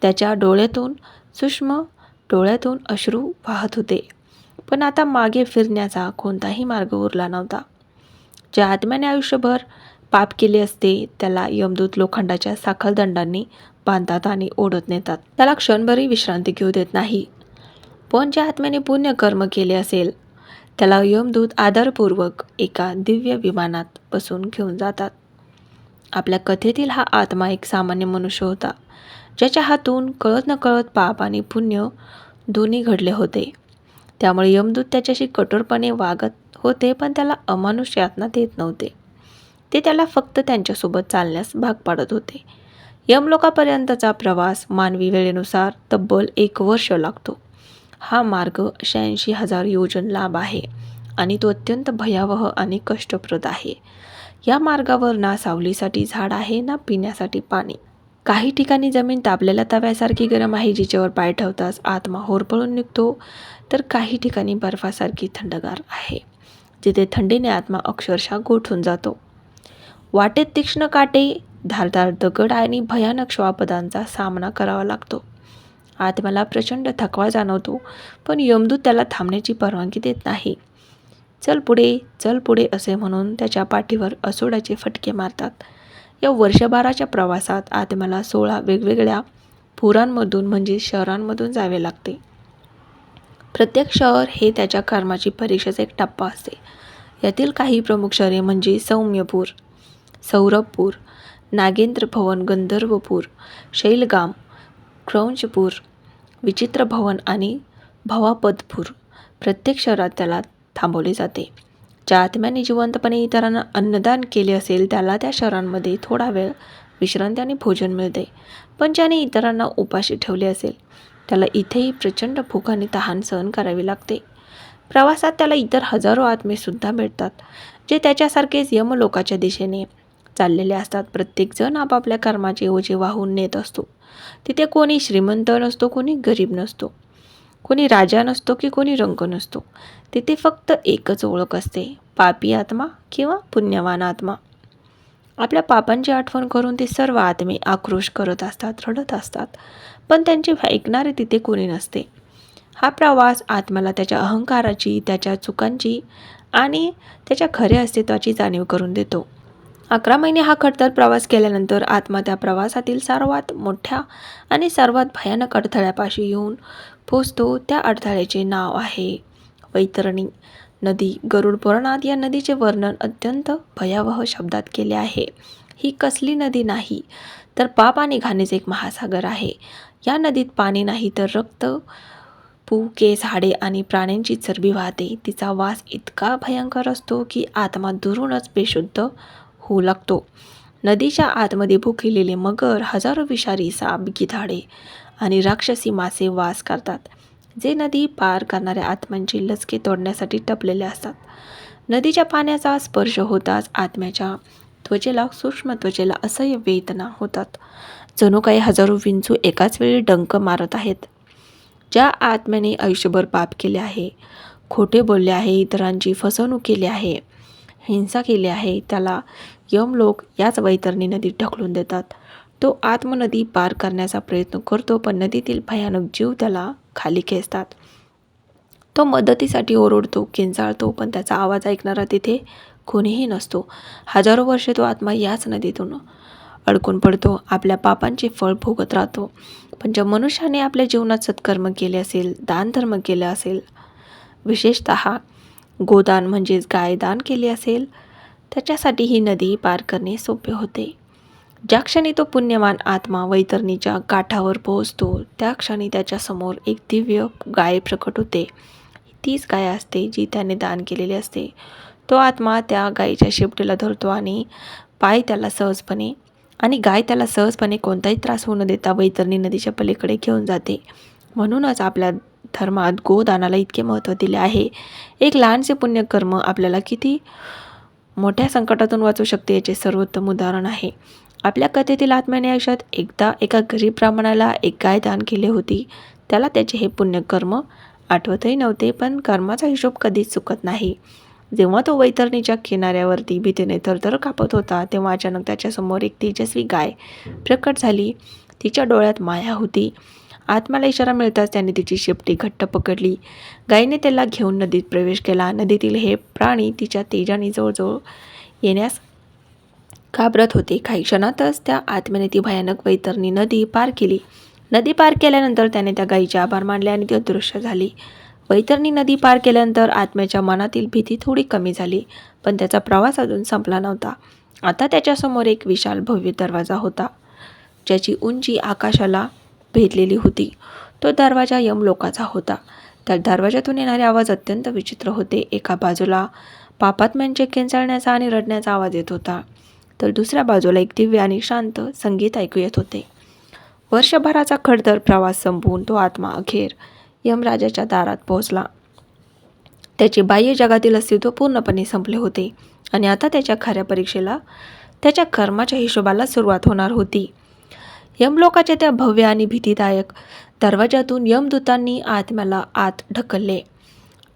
त्याच्या सूक्ष्म डोळ्यातून अश्रू वाहत होते, पण आता मागे फिरण्याचा कोणताही मार्ग उरला नव्हता. ज्या आत्म्याने आयुष्यभर पाप केले असते, त्याला यमदूत लोखंडाच्या साखळदंडांनी बांधतात आणि ओढत नेतात. त्याला क्षणभरही विश्रांती घेऊ देत नाही. पण ज्या आत्म्याने पुण्य कर्म केले असेल, त्याला यमदूत आदरपूर्वक एका दिव्य विमानात बसून घेऊन जातात. आपल्या कथेतील हा आत्मा एक सामान्य मनुष्य होता, ज्याच्या हातून कळत नकळत पाप आणि पुण्य दोन्ही घडले होते. त्यामुळे यमदूत त्याच्याशी कठोरपणे वागत होते, पण त्याला अमानुष यातना देत नव्हते. ते त्याला फक्त त्यांच्यासोबत चालण्यास भाग पाडत होते. यमलोकापर्यंतचा प्रवास मानवी वेळेनुसार तब्बल 1 वर्ष लागतो. हा मार्ग 86,000 योजन लांब आहे आणि तो अत्यंत भयावह आणि कष्टप्रद आहे. या मार्गावर ना सावलीसाठी झाड आहे, ना पिण्यासाठी पाणी. काही ठिकाणी जमीन तापलेल्या तव्यासारखी गरम आहे, जिच्यावर पाय ठेवताच आत्मा होरपळून निघतो, तर काही ठिकाणी बर्फासारखी थंडगार आहे, जिथे थंडीने आत्मा अक्षरशः गोठून जातो. वाटेत तीक्ष्ण काटे, धारदार दगड आणि भयानक श्वापदांचा सामना करावा लागतो. आत्म्याला प्रचंड थकवा जाणवतो, पण यमदूत त्याला थांबण्याची परवानगी देत नाही. चल पुढे, चल पुढे असे म्हणून त्याच्या पाठीवर असोडाचे फटके मारतात. या वर्षभराच्या प्रवासात आत्म्याला 16 वेगवेगळ्या पुरांमधून म्हणजे शहरांमधून जावे लागते. प्रत्येक शहर हे त्याच्या कर्माची परीक्षेचा एक टप्पा असते. यातील काही प्रमुख शहरे म्हणजे सौम्यपूर, सौरभपूर, नागेंद्र भवन, गंधर्वपूर, शैलगाम, क्रौंचपूर, विचित्र भवन आणि भवापदपूर. प्रत्येक शहरात त्याला थांबवले जाते. ज्या आत्म्याने जिवंतपणे इतरांना अन्नदान केले असेल, त्याला त्या शहरांमध्ये थोडा वेळ विश्रांती आणि भोजन मिळते. पण ज्याने इतरांना उपाशी ठेवले असेल, त्याला इथेही प्रचंड भूक आणि तहान सहन करावी लागते. प्रवासात त्याला इतर हजारो आत्मेसुद्धा मिळतात, जे त्याच्यासारखेच यमलोकाच्या दिशेने चाललेले असतात. प्रत्येकजण आपापल्या कर्माचे ओझे वाहून नेत असतो. तिथे कोणी श्रीमंत नसतो, कोणी गरीब नसतो, कोणी राजा नसतो की कोणी रंक नसतो. तिथे फक्त एकच ओळख असते, पापी आत्मा किंवा पुण्यवान आत्मा. आपल्या पापांची आठवण करून ते सर्व आत्मे आक्रोश करत असतात, रडत असतात, पण त्यांचे ऐकणारे तिथे कोणी नसते. हा प्रवास आत्म्याला त्याच्या अहंकाराची, त्याच्या चुकांची आणि त्याच्या खऱ्या अस्तित्वाची जाणीव करून देतो. 11 महिने हा खडतर प्रवास केल्यानंतर आत्मा त्या प्रवासातील सर्वात मोठ्या आणि सर्वात भयानक अडथळ्यापाशी येऊन पोचतो. त्या अडथळ्याचे नाव आहे वैतरणी नदी. गरुड पुराणात या नदीचे वर्णन अत्यंत भयावह शब्दात केले आहे. ही कसली नदी नाही, तर पाप आणि घाणीचे एक महासागर आहे. या नदीत पाणी नाही तर रक्त, पू, केस, हाडे आणि प्राण्यांची चरबी वाहते. तिचा वास इतका भयंकर असतो की आत्मा दुरूनच बेशुद्ध होऊ लागतो. नदीच्या आतमध्ये भुकेलेले मगर, हजारो विषारी साप, गिधाडे आणि राक्षसी मासे वास करतात, जे नदी पार करणाऱ्या आत्म्यांची लचके तोडण्यासाठी टपलेले असतात. नदीच्या पाण्याचा स्पर्श होताच आत्म्याच्या सूक्ष्म त्वचेला असह्य वेदना होतात, जणू काही हजारो विंचू एकाच वेळी डंक मारत आहेत. ज्या आत्म्याने आयुष्यभर पाप केले आहे, खोटे बोलले आहे, इतरांची फसवणूक केली आहे, हिंसा केली आहे, त्याला यमलोक याच वैतरणी नदीत ढकलून देतात. तो आत्मनदी पार करण्याचा प्रयत्न करतो, पण नदीतील भयानक जीव त्याला खाली खेचतात. तो मदतीसाठी ओरडतो, किंचाळतो, पण त्याचा आवाज ऐकणारा तिथे कोणीही नसतो. हजारो वर्षे तो आत्मा याच नदीतून अडकून पडतो, आपल्या पापांचे फळ भोगत राहतो. पण ज्या मनुष्याने आपल्या जीवनात सत्कर्म केले असेल, दानधर्म केला असेल, विशेषतः गोदान म्हणजेच गाय दान केले असेल, त्याच्यासाठी ही नदी पार करणे सोपे होते. ज्या क्षणी तो पुण्यवान आत्मा वैतरणीच्या काठावर पोहोचतो, त्या क्षणी त्याच्यासमोर एक दिव्य गाय प्रकट होते. तीच गाय असते जी त्याने दान केलेली असते. तो आत्मा त्या गायीच्या शेपटीला धरतो आणि गाय त्याला सहजपणे कोणताही त्रास होऊ न देता वैतरणी नदीच्या पलीकडे घेऊन जाते. म्हणूनच आपल्या धर्मात गोदानाला इतके महत्त्व दिले आहे. एक लहानसे पुण्यकर्म आपल्याला किती मोठ्या संकटातून वाचू शकते याचे सर्वोत्तम उदाहरण आहे. आपल्या कथेतील आत्म्याने आयुष्यात एकदा एका गरीब ब्राह्मणाला एक गाय दान केली होती. त्याला त्याचे हे पुण्यकर्म आठवतही नव्हते, पण कर्माचा हिशोब कधीच चुकत नाही. जेव्हा तो वैतरणीच्या किनाऱ्यावरती भीतीने थरथर कापत होता, तेव्हा अचानक त्याच्यासमोर एक तेजस्वी गाय प्रकट झाली. तिच्या डोळ्यात माया होती. आत्म्याला इशारा मिळताच त्याने तिची शेपटी घट्ट पकडली. गायीने त्याला घेऊन नदीत प्रवेश केला. नदीतील हे प्राणी तिच्या तेजाने जवळजवळ येण्यास घाबरत होते. काही क्षणातच त्या आत्म्याने ती भयानक वैतरणी नदी पार केली. नदी पार केल्यानंतर त्याने त्या गायीचे आभार मानले आणि ती अदृश्य झाली. वैतरणी नदी पार केल्यानंतर आत्म्याच्या मनातील भीती थोडी कमी झाली, पण त्याचा प्रवास अजून संपला नव्हता. आता त्याच्यासमोर एक विशाल भव्य दरवाजा होता, ज्याची उंची आकाशाला भेदलेली होती. तो दरवाजा यमलोकाचा होता. त्या दरवाजातून येणारे आवाज अत्यंत विचित्र होते. एका बाजूला पापात्म्यांचे किंचाळण्याचा आणि रडण्याचा आवाज येत होता, तर दुसऱ्या बाजूला एक दिव्य आणि शांत संगीत ऐकू येत होते. वर्षभराचा खडतर प्रवास संपवून तो आत्मा अखेर यमराजाच्या दारात पोहोचला. त्याचे बाह्य जगातील अस्तित्व पूर्णपणे संपले होते आणि आता त्याच्या खऱ्या परीक्षेला, त्याच्या कर्माच्या हिशोबाला सुरुवात होणार होती. यमलोकाच्या त्या भव्य आणि भीतीदायक दरवाजातून यमदूतांनी आत्म्याला आत ढकलले.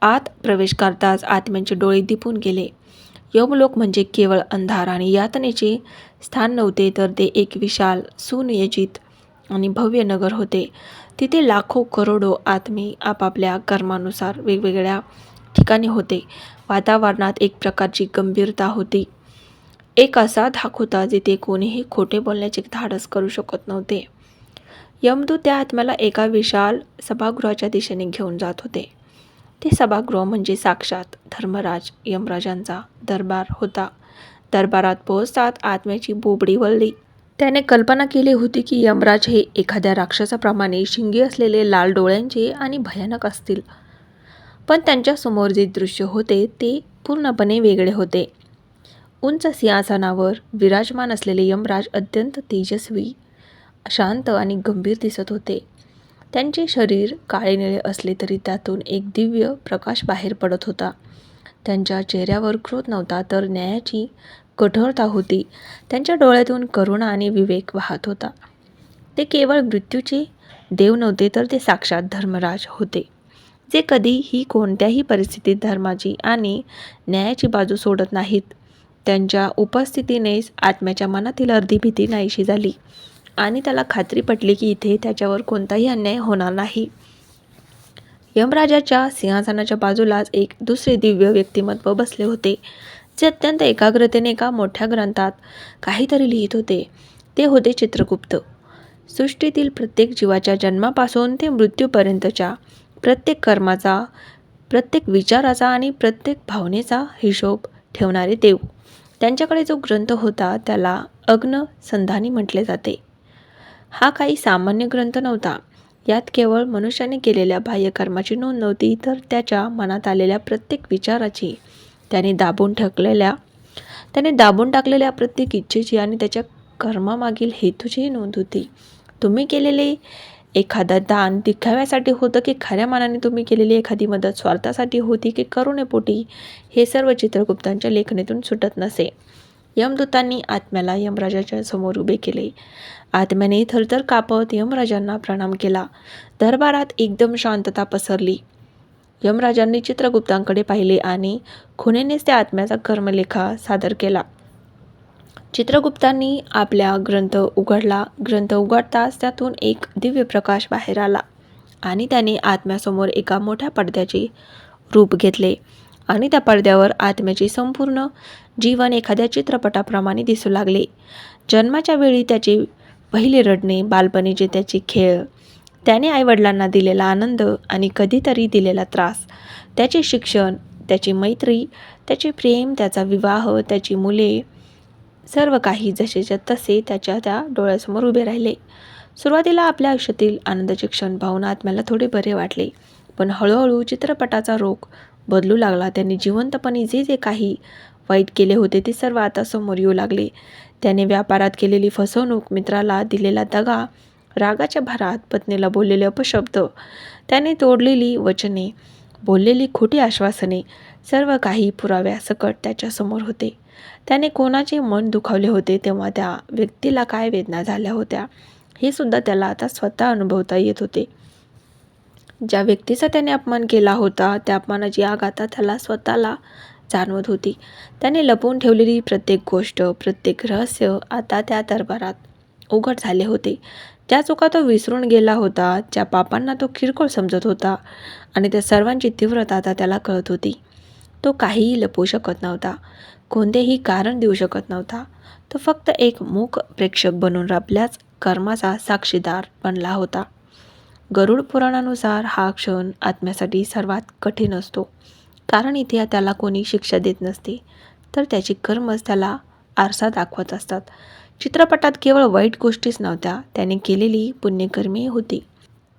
आत प्रवेश करताच आत्म्यांचे डोळे दिपून गेले. यमलोक म्हणजे केवळ अंधार आणि यातनेचे स्थान नव्हते, तर ते एक विशाल, सुनियोजित आणि भव्य नगर होते. तिथे लाखो करोडो आत्मे आपापल्या कर्मानुसार वेगवेगळ्या ठिकाणी होते. वातावरणात एक प्रकारची गंभीरता होती. एक असा धाक होता जिथे कोणीही खोटे बोलण्याचे धाडस करू शकत नव्हते. यमदूत त्या आत्म्याला एका विशाल सभागृहाच्या दिशेने घेऊन जात होते. ते सभागृह म्हणजे साक्षात धर्मराज यमराजांचा दरबार होता. दरबारात पोहोचताच आत्म्याची बोबडी वळली. त्याने कल्पना केली होती की यमराज हे एखाद्या राक्षसाप्रमाणे शिंगे असलेले, लाल डोळ्यांचे आणि भयानक असतील. पण त्यांच्यासमोर जे दृश्य होते ते पूर्णपणे वेगळे होते. उंच सिंहासनावर विराजमान असलेले यमराज अत्यंत तेजस्वी, शांत आणि गंभीर दिसत होते. त्यांचे शरीर काळे निळे असले तरी त्यातून एक दिव्य प्रकाश बाहेर पडत होता. त्यांच्या चेहऱ्यावर क्रोध नव्हता, तर न्यायाची कठोरता होती. त्यांच्या डोळ्यातून करुणा आणि विवेक वाहत होता. ते केवळ मृत्यूचे देव नव्हते, तर ते साक्षात धर्मराज होते, जे कधीही कोणत्याही परिस्थितीत धर्माची आणि न्यायाची बाजू सोडत नाहीत. त्यांच्या उपस्थितीनेच आत्म्याच्या मनातील अर्धी भीती नाहीशी झाली आणि त्याला खात्री पटली की इथे त्याच्यावर कोणताही अन्याय होणार नाही. यमराजाच्या सिंहासनाच्या बाजूलाच एक दुसरे दिव्य व्यक्तिमत्व बसले होते, जे अत्यंत एकाग्रतेने एका मोठ्या ग्रंथात काहीतरी लिहित होते. ते होते चित्रगुप्त. सृष्टीतील प्रत्येक जीवाच्या जन्मापासून ते मृत्यूपर्यंतच्या प्रत्येक कर्माचा, प्रत्येक विचाराचा आणि प्रत्येक भावनेचा हिशोब ठेवणारे देव. त्यांच्याकडे जो ग्रंथ होता त्याला अग्नसंधानी म्हटले जाते. हा काही सामान्य ग्रंथ नव्हता. यात केवळ मनुष्याने केलेल्या बाह्यकर्माची नोंद नव्हती, तर त्याच्या मनात आलेल्या प्रत्येक विचाराची, त्याने दाबून टाकलेल्या प्रत्येक इच्छेची आणि त्याच्या कर्मामागील हेतूचीही नोंद होती. तुम्ही केलेले एखादं दान दिखाव्यासाठी होतं की खऱ्या मनाने तुम्ही केलेली एखादी मदत स्वार्थासाठी होती की करुणेपोटी, हे सर्व चित्रगुप्तांच्या लेखणीतून सुटत नसे. यमदूतांनी आत्म्याला यमराजाच्या समोर उभे केले. आत्म्याने थरथर कापत यमराजांना प्रणाम केला. दरबारात एकदम शांतता पसरली. यमराजांनी चित्रगुप्तांकडे पाहिले आणि खुणेनेच त्या आत्म्याचा कर्मलेखा सादर केला. चित्रगुप्तांनी आपला ग्रंथ उघडला. ग्रंथ उघडताच त्यातून एक दिव्य प्रकाश बाहेर आला आणि त्याने आत्म्यासमोर एका मोठ्या पडद्याचे रूप घेतले आणि त्या पडद्यावर आत्म्याचे संपूर्ण जीवन एखाद्या चित्रपटाप्रमाणे दिसू लागले. जन्माच्या वेळी त्याचे पहिले रडणे, बालपणीचे त्याचे खेळ, त्याने आईवडिलांना दिलेला आनंद आणि कधीतरी दिलेला त्रास, त्याचे शिक्षण, त्याची मैत्री, त्याचे प्रेम, त्याचा विवाह, त्याची मुले, सर्व काही जसेच्या तसे त्याच्या त्या डोळ्यासमोर उभे राहिले. सुरुवातीला आपल्या आयुष्यातील आनंदाचे क्षण पाहून आत्म्याला थोडे बरे वाटले, पण हळूहळू चित्रपटाचा रोख बदलू लागला. त्यांनी जिवंतपणे जे जे काही वाईट केले होते ते सर्व आता समोर येऊ लागले. त्याने व्यापारात केलेली फसवणूक, मित्राला दिलेला दगा, रागाच्या भरात पत्नीला बोललेले अपशब्द, त्याने तोडलेली वचने, बोललेली खोटी आश्वासने, सर्व काही पुराव्यासकट त्याच्यासमोर होते. त्याने कोणाचे मन दुखावले होते, तेव्हा त्या व्यक्तीला काय वेदना झाल्या होत्या हे सुद्धा त्याला आता स्वतः अनुभवता येत होते. ज्या व्यक्तीचा त्याने अपमान केला होता त्या अपमानाची आग आता त्याला स्वतःला जाणवत होती. त्याने लपवून ठेवलेली प्रत्येक गोष्ट, प्रत्येक रहस्य आता त्या दरबारात उघड झाले होते. ज्या चुका तो विसरून गेला होता, ज्या पापांना तो किरकोळ समजत होता आणि त्या सर्वांची तीव्रता आता त्याला कळत होती. तो काहीही लपवू शकत नव्हता, कोणतेही कारण देऊ शकत नव्हता. तो फक्त एक मूक प्रेक्षक बनून आपल्याच कर्माचा साक्षीदार बनला होता. गरुड पुराणानुसार हा क्षण आत्म्यासाठी सर्वात कठीण असतो, कारण इथे त्याला कोणी शिक्षा देत नसते, तर त्याची कर्मच त्याला आरसा दाखवत असतात. चित्रपटात केवळ वाईट गोष्टीच नव्हत्या, त्याने केलेली पुण्यकर्मी होती.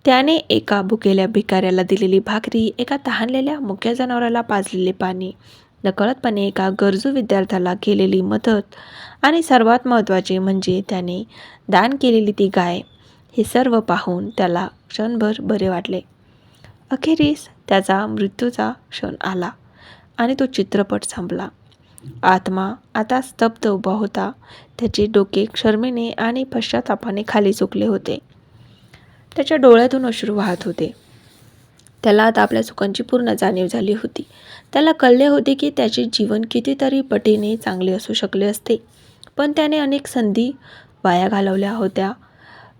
त्याने एका भुकेल्या भिकाऱ्याला दिलेली भाकरी, एका तहानलेल्या मुक्या जनावराला पाजलेले पाणी, नकळतपणे एका गरजू विद्यार्थ्याला केलेली मदत आणि सर्वात महत्त्वाचे म्हणजे त्याने दान केलेली ती गाय, हे सर्व पाहून त्याला क्षणभर बरे वाटले. अखेरीस त्याचा मृत्यूचा क्षण आला आणि तो चित्रपट संपला. आत्मा आता स्तब्ध उभा होता. त्याचे डोके शरमेने आणि पश्चातापाने खाली झुकले होते. त्याच्या डोळ्यातून अश्रू वाहत होते. त्याला आता आपल्या चुकांची पूर्ण जाणीव झाली होती. त्याला कळले होते की त्याचे जीवन कितीतरी पटीने चांगले असू शकले असते, पण त्याने अनेक संधी वाया घालवल्या होत्या.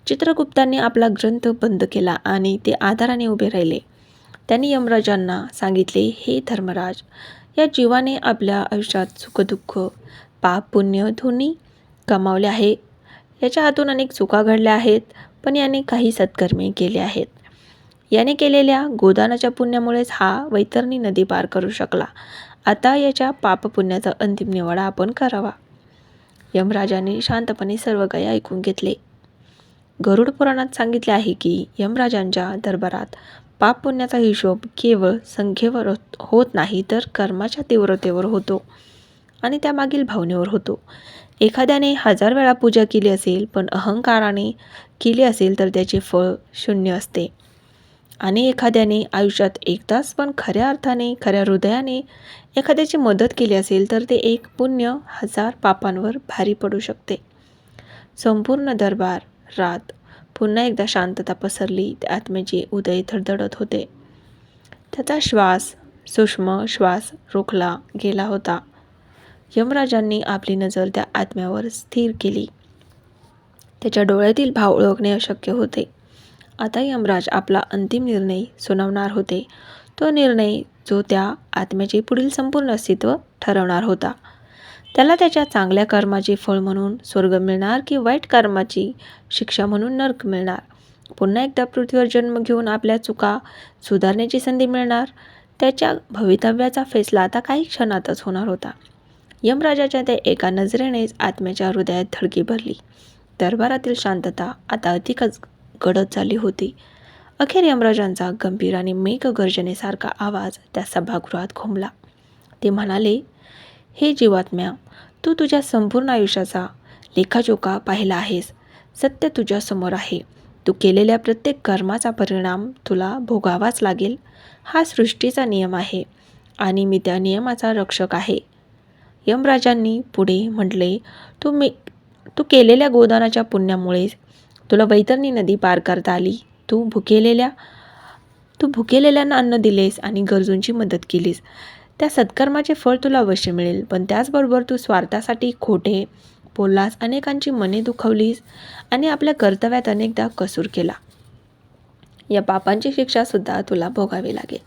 चित्रगुप्तांनी आपला ग्रंथ बंद केला आणि ते आदराने उभे राहिले. त्यांनी यमराजांना सांगितले, हे धर्मराज, या जीवाने आपल्या आयुष्यात सुखदुःख, पाप पुण्य दोन्ही कमावले आहे. याच्या हातून अनेक चुका घडल्या आहेत, पण याने काही सत्कर्मे केले आहेत. याने केलेल्या गोदानाच्या पुण्यामुळेच हा वैतरणी नदी पार करू शकला. आता याच्या पापपुण्याचा अंतिम निवाडा आपण करावा. यमराजांनी शांतपणे सर्व काही ऐकून घेतले. गरुड पुराणात सांगितले आहे की यमराजांच्या दरबारात पाप पुण्याचा हिशोब केवळ संख्येवर होत नाही, तर कर्माच्या तीव्रतेवर होतो आणि त्यामागील भावनेवर होतो. एखाद्याने 1000 वेळा पूजा केली असेल, पण अहंकाराने केली असेल तर त्याचे फळ शून्य असते. आणि एखाद्याने आयुष्यात एकदाच पण खऱ्या अर्थाने, खऱ्या हृदयाने एखाद्याची मदत केली असेल, तर ते एक पुण्य 1000 पापांवर भारी पडू शकते. संपूर्ण दरबार रात पुन्हा एकदा शांतता पसरली. त्या आत्म्याचे उदय धडधडत होते. त्याचा सूक्ष्म श्वास रोखला गेला होता. यमराजांनी आपली नजर त्या आत्म्यावर स्थिर केली. त्याच्या डोळ्यातील भाव ओळखणे अशक्य होते. आता यमराज आपला अंतिम निर्णय सुनावणार होते, तो निर्णय जो त्या आत्म्याचे पुढील संपूर्ण अस्तित्व ठरवणार होता. त्याला त्याच्या चांगल्या कर्माचे फळ म्हणून स्वर्ग मिळणार की वाईट कर्माची शिक्षा म्हणून नरक मिळणार. पुन्हा एकदा पृथ्वीवर जन्म घेऊन आपल्या चुका सुधारण्याची संधी मिळणार. त्याच्या भवितव्याचा फैसला आता काही क्षणातच होणार होता. यमराजाच्या त्या एका नजरेनेच आत्म्याच्या हृदयात धडकी भरली. दरबारातील शांतता आता अधिकच गडद झाली होती. अखेर यमराजांचा गंभीर आणि मेघगर्जनेसारखा आवाज त्या सभागृहात घुमला. ते म्हणाले, हे जीवात्म्या, तू तुझ्या संपूर्ण आयुष्याचा लेखाजोखा पाहिला आहेस. सत्य तुझ्या समोर आहे. तू केलेल्या प्रत्येक कर्माचा परिणाम तुला भोगावाच लागेल. हा सृष्टीचा नियम आहे आणि मी त्या नियमाचा रक्षक आहे. यमराजांनी पुढे म्हटले, तू केलेल्या गोदानाच्या पुण्यामुळेच तुला वैतरणी नदी पार करता आली. तू भुकेलेल्यांना अन्न दिलेस आणि गरजूंची मदत केलीस. त्या सत्कर्माचे फळ तुला अवश्य मिळेल. पण त्याचबरोबर तू स्वार्थासाठी खोटे बोललास, अनेकांची मने दुखवलीस आणि आपल्या कर्तव्यात अनेकदा कसूर केला. या पापांची शिक्षासुद्धा तुला भोगावी लागेल.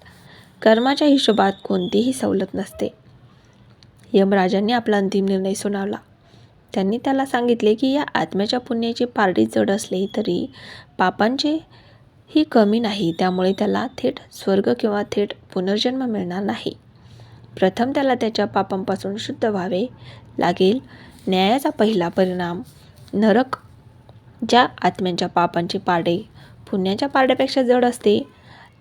कर्माच्या हिशोबात कोणतीही सवलत नसते. यमराजांनी आपला अंतिम निर्णय सुनावला. त्यांनी त्याला सांगितले की या आत्म्याच्या पुण्याची पारडी जड असली तरी पापांचे ही कमी नाही. त्यामुळे त्याला थेट स्वर्ग किंवा थेट पुनर्जन्म मिळणार नाही. प्रथम त्याला त्याच्या पापांपासून शुद्ध व्हावे लागेल. न्यायाचा पहिला परिणाम नरक. ज्या आत्म्यांच्या पापांची पारडे पुण्याच्या पारड्यापेक्षा जड असते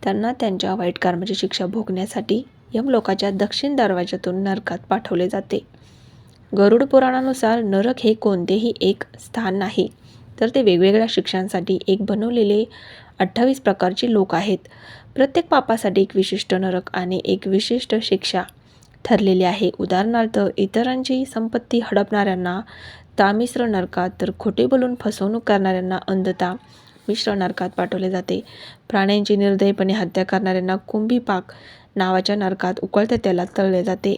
त्यांना त्यांच्या वाईट कर्माची शिक्षा भोगण्यासाठी यमलोकाच्या दक्षिण दरवाजातून नरकात पाठवले जाते. गरुड पुराणानुसार नरक हे कोणतेही एक स्थान नाही, तर ते वेगवेगळ्या शिक्षांसाठी एक बनवलेले 28 प्रकारचे लोक आहेत. प्रत्येक पापासाठी एक विशिष्ट नरक आणि एक विशिष्ट शिक्षा ठरलेली आहे. उदाहरणार्थ, इतरांची संपत्ती हडपणाऱ्यांना तामिश्र नरकात, तर खोटे बोलून फसवणूक करणाऱ्यांना अंधता मिश्र नरकात पाठवले जाते. प्राण्यांची निर्दयीपणे हत्या करणाऱ्यांना कुंभीपाक नावाच्या नरकात उकळत्या तेलात तळले जाते.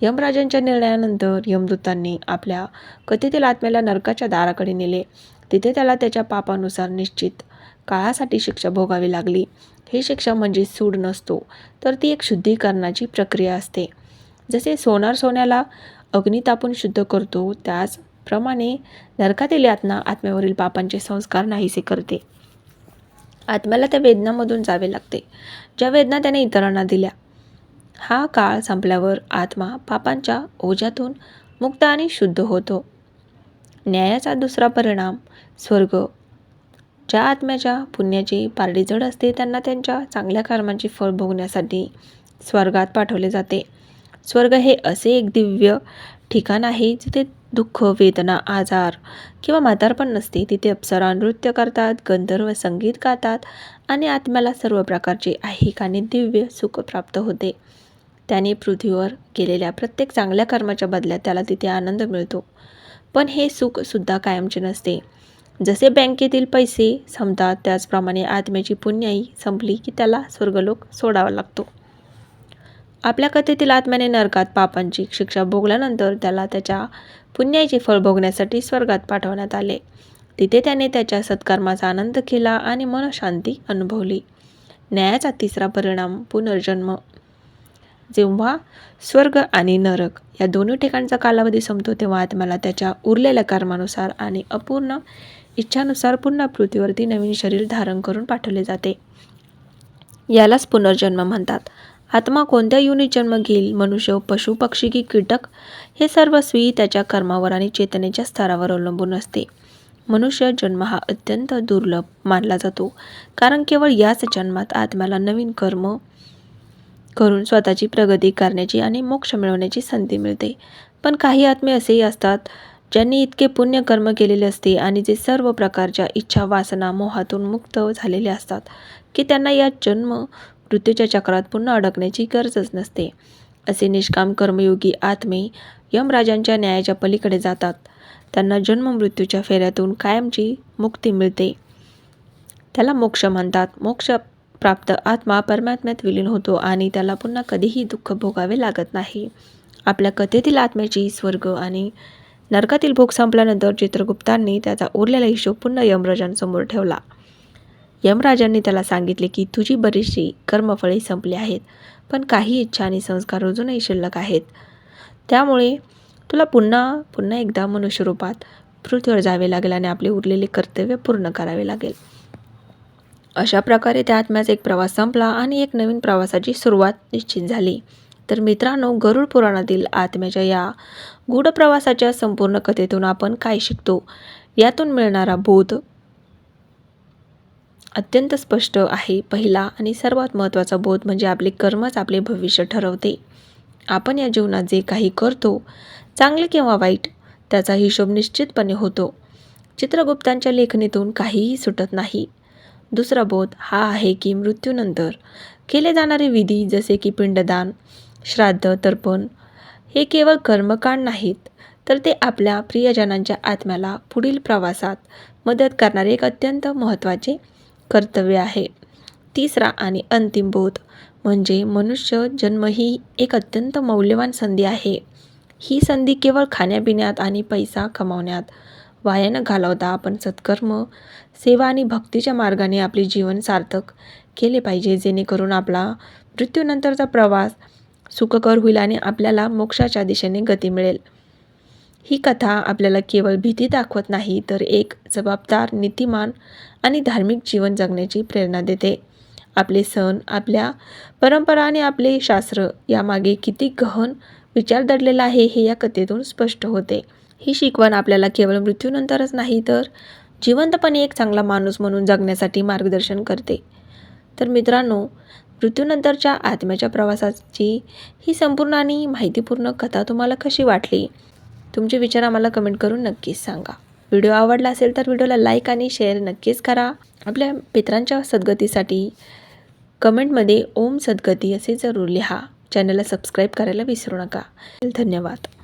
यमराजांच्या निर्णयानंतर यमदूतांनी आपल्या कथेतील आत्म्याला नरकाच्या दाराकडे नेले. तिथे त्याला त्याच्या पापानुसार निश्चित काळासाठी शिक्षा भोगावी लागली. ही शिक्षा म्हणजे सूड नसतो, तर ती एक शुद्धीकरणाची प्रक्रिया असते. जसे सोनार सोन्याला अग्नी तापून शुद्ध करतो, त्याचप्रमाणे नरकातील यातना आत्म्यावरील पापांचे संस्कार नाहीसे करते. आत्म्याला त्या वेदनामधून जावे लागते, ज्या वेदना त्याने इतरांना दिल्या. हा काळ संपल्यावर आत्मा पापांच्या ओझ्यातून मुक्त आणि शुद्ध होतो. न्यायाचा दुसरा परिणाम स्वर्ग. ज्या आत्म्याच्या पुण्याची पारडी जड असते त्यांना त्यांच्या चांगल्या कर्मांची फळ भोगण्यासाठी स्वर्गात पाठवले जाते. स्वर्ग हे असे एक दिव्य ठिकाण आहे जिथे दुःख, वेदना, आजार किंवा म्हातारपण नसते. तिथे अप्सरा नृत्य करतात, गंधर्व संगीत गातात आणि आत्म्याला सर्व प्रकारचे ऐहिक आणि दिव्य सुख प्राप्त होते. त्याने पृथ्वीवर केलेल्या प्रत्येक चांगल्या कर्माच्या बदल्यात त्याला तिथे आनंद मिळतो. पण हे सुख सुद्धा कायमचे नसते. जसे बँकेतील पैसे संपतात, त्याचप्रमाणे आत्म्याची पुण्याई संपली की त्याला स्वर्गलोक सोडावा लागतो. आपल्या कथेतील आत्म्याने नरकात पापांची शिक्षा भोगल्यानंतर त्याला त्याच्या पुण्याईचे फळ भोगण्यासाठी स्वर्गात पाठवण्यात आले. तिथे त्याने त्याच्या सत्कर्माचा आनंद केला आणि मनशांती अनुभवली. न्यायाचा तिसरा परिणाम पुनर्जन्म. जेव्हा स्वर्ग आणि नरक या दोन्ही ठिकाणचा कालावधी संपतो तेव्हा आत्म्याला त्याच्या उरलेल्या कर्मानुसार आणि अपूर्ण इच्छानुसार पुन्हा पृथ्वीवरती नवीन शरीर धारण करून पाठवले जाते. यालाच पुनर्जन्म म्हणतात. आत्मा कोणत्या योनीत जन्म घेईल, मनुष्य, पशु, पक्षी की कीटक, हे सर्वस्वी त्याच्या कर्मावर आणि चेतनेच्या स्तरावर अवलंबून असते. मनुष्य जन्म हा अत्यंत दुर्लभ मानला जातो, कारण केवळ याच जन्मात आत्म्याला नवीन कर्म करून स्वतःची प्रगती करण्याची आणि मोक्ष मिळवण्याची संधी मिळते. पण काही आत्मे असेही असतात ज्यांनी इतके पुण्य कर्म केलेले असते आणि जे सर्व प्रकारच्या इच्छा, वासना, मोहातून मुक्त झालेले असतात की त्यांना या जन्म मृत्यूच्या चक्रात पुन्हा अडकण्याची गरजच नसते. असे निष्काम कर्मयोगी आत्मे यमराजांच्या न्यायाच्या पलीकडे जातात. त्यांना जन्म मृत्यूच्या फेऱ्यातून कायमची मुक्ती मिळते. त्याला मोक्ष म्हणतात. मोक्ष प्राप्त आत्मा परमात्म्यात विलीन होतो आणि त्याला पुन्हा कधीही दुःख भोगावे लागत नाही. आपल्या कथेतील आत्म्याची स्वर्ग आणि नरकातील भोग संपल्यानंतर चित्रगुप्तांनी त्याचा उरलेला हिशोब पुन्हा यमराजांसमोर ठेवला. यमराजांनी त्याला सांगितले की तुझी बरीचशी कर्मफळे संपली आहेत, पण काही इच्छा आणि संस्कार अजूनही शिल्लक आहेत. त्यामुळे तुला पुन्हा एकदा मनुष्यरूपात पृथ्वीवर जावे लागेल आणि आपले उरलेले कर्तव्य पूर्ण करावे लागेल. अशा प्रकारे त्या आत्म्याचा एक प्रवास संपला आणि एक नवीन प्रवासाची सुरुवात निश्चित झाली. तर मित्रांनो, गरुड पुराणातील आत्म्याच्या या गूढ प्रवासाच्या संपूर्ण कथेतून आपण काय शिकतो? यातून मिळणारा बोध अत्यंत स्पष्ट आहे. पहिला आणि सर्वात महत्त्वाचा बोध म्हणजे आपले कर्मच आपले भविष्य ठरवते. आपण या जीवनात जे काही करतो, चांगले किंवा वाईट, त्याचा हिशोब निश्चितपणे होतो. चित्रगुप्तांच्या लेखणीतून काहीही सुटत नाही. दुसरा बोध हा आहे की मृत्यूनंतर केले जाणारे विधी जसे की पिंडदान, श्राद्ध, तर्पण हे केवळ कर्मकांड नाहीत, तर ते आपल्या प्रियजनांच्या आत्म्याला पुढील प्रवासात मदत करणारे एक अत्यंत महत्त्वाचे कर्तव्य आहे. तिसरा आणि अंतिम बोध म्हणजे मनुष्य जन्म ही एक अत्यंत मौल्यवान संधी आहे. ही संधी केवळ खाण्यापिण्यात आणि पैसा कमावण्यात वाया न घालवता आपण सत्कर्म, सेवा आणि भक्तीच्या मार्गाने आपले जीवन सार्थक केले पाहिजे, जेणेकरून आपला मृत्यूनंतरचा प्रवास सुखकर होईल आणि आपल्याला मोक्षाच्या दिशेने गती मिळेल. ही कथा आपल्याला केवळ भीती दाखवत नाही, तर एक जबाबदार, नीतिमान आणि धार्मिक जीवन जगण्याची प्रेरणा देते. आपले सण, आपल्या परंपरा आणि आपले शास्त्र यामागे किती गहन विचार दडलेला आहे हे या कथेतून स्पष्ट होते. ही शिकवण आपल्याला केवळ मृत्यूनंतरच नाही, तर जिवंतपणे एक चांगला माणूस म्हणून जगण्यासाठी मार्गदर्शन करते. तर मित्रांनो, मृत्यूनंतरच्या आत्म्याच्या प्रवासाची ही संपूर्ण आणि माहितीपूर्ण कथा तुम्हाला कशी वाटली? तुमचे विचार आम्हाला कमेंट करून नक्कीच सांगा. व्हिडिओ आवडला असेल तर व्हिडिओला लाईक आणि शेअर नक्कीच करा. आपल्या पितरांच्या सद्गतीसाठी कमेंटमध्ये ओम सद्गती असे जरूर लिहा. चॅनलला सबस्क्राईब करायला विसरू नका. धन्यवाद.